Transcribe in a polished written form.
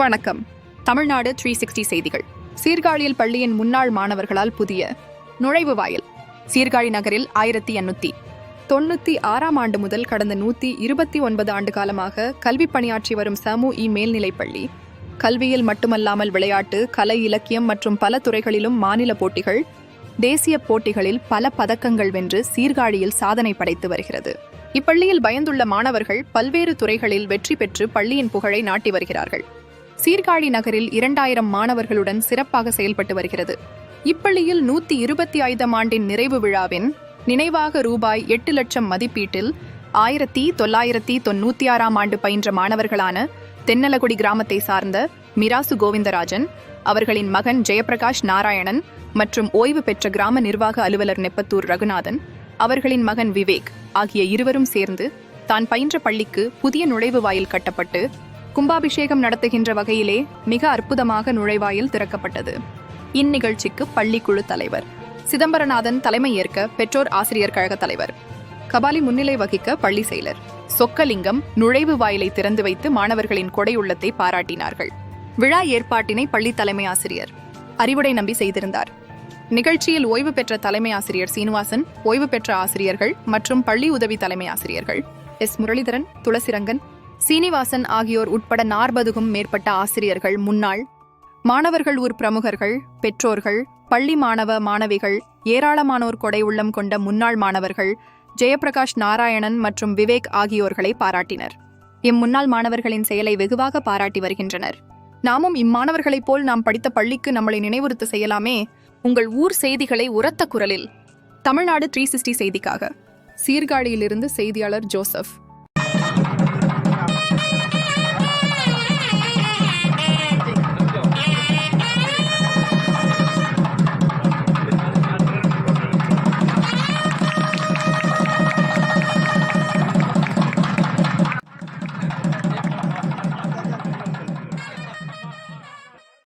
வணக்கம். தமிழ்நாடு 360 செய்திகள். சீர்காழியில் பள்ளியின் முன்னாள் மாணவர்களால் புதிய நுழைவு வாயில். சீர்காழி நகரில் 1896 ஆண்டு முதல் கடந்த 129 ஆண்டு காலமாக கல்வி பணியாற்றி வரும் சமூக மேல்நிலைப்பள்ளி கல்வியில் மட்டுமல்லாமல் விளையாட்டு, கலை, இலக்கியம் மற்றும் பல துறைகளிலும் மாநில போட்டிகள், தேசிய போட்டிகளில் பல பதக்கங்கள் வென்று சீர்காழியில் சாதனை படைத்து வருகிறது. இப்பள்ளியில் பயந்துள்ள மாணவர்கள் பல்வேறு துறைகளில் வெற்றி பெற்று பள்ளியின் புகழை நாட்டி வருகிறார்கள். சீர்காழி நகரில் 2000 மாணவர்களுடன் சிறப்பாக செயல்பட்டு வருகிறது. இப்பள்ளியில் 125ஆம் ஆண்டின் நிறைவு விழாவின் நினைவாக ரூபாய் 8 லட்சம் மதிப்பீட்டில் 1996ஆம் ஆண்டு பயின்ற மாணவர்களான தென்னலகுடி கிராமத்தை சார்ந்த மிராசு கோவிந்தராஜன், அவர்களின் மகன் ஜெயப்பிரகாஷ் நாராயணன் மற்றும் ஓய்வு பெற்ற கிராம நிர்வாக அலுவலர் நெப்பத்தூர் ரகுநாதன், அவர்களின் மகன் விவேக் ஆகிய இருவரும் சேர்ந்து தான் பயின்ற பள்ளிக்கு புதிய நுழைவு வாயில் கட்டப்பட்டு கும்பாபிஷேகம் நடத்துகின்ற வகையிலே மிக அற்புதமாக நுழைவாயில் திறக்கப்பட்டது. இந்நிகழ்ச்சிக்கு பள்ளிக்குழு தலைவர் சிதம்பரநாதன் தலைமை ஏற்க பெற்றோர் ஆசிரியர் கழக தலைவர் கபாலி முன்னிலை வகிக்க பள்ளி செயலர் சொக்கலிங்கம் நுழைவு வாயிலை திறந்து வைத்து மாணவர்களின் கொடை உள்ளத்தை பாராட்டினார்கள். விழா ஏற்பாட்டினை பள்ளி தலைமை ஆசிரியர் அறிவுடை நம்பி செய்திருந்தார். நிகழ்ச்சியில் ஓய்வு பெற்ற தலைமை ஆசிரியர் சீனிவாசன், ஓய்வு பெற்ற ஆசிரியர்கள் மற்றும் பள்ளி உதவி தலைமை ஆசிரியர்கள் எஸ். முரளிதரன், துளசிரங்கன், சீனிவாசன் ஆகியோர் உட்பட 40க்கும் மேற்பட்ட ஆசிரியர்கள், முன்னாள் மாணவர்கள், ஊர் பிரமுகர்கள், பெற்றோர்கள், பள்ளி மாணவ மாணவிகள், ஏராளமானோர் கொடை உள்ளம் கொண்ட முன்னாள் மாணவர்கள் ஜெயப்பிரகாஷ் நாராயணன் மற்றும் விவேக் ஆகியோர்களை பாராட்டினர். முன்னாள் மாணவர்களின் செயலை வெகுவாக பாராட்டி வருகின்றனர். நாமும் இம்மாணவர்களைப் போல் நாம் படித்த பள்ளிக்கு நம்மளை நினைவுறுத்த செய்யலாமே. உங்கள் ஊர் செய்திகளை உரத்த குரலில். தமிழ்நாடு 360 செய்திக்காக சீர்காழியிலிருந்து செய்தியாளர் ஜோசப்.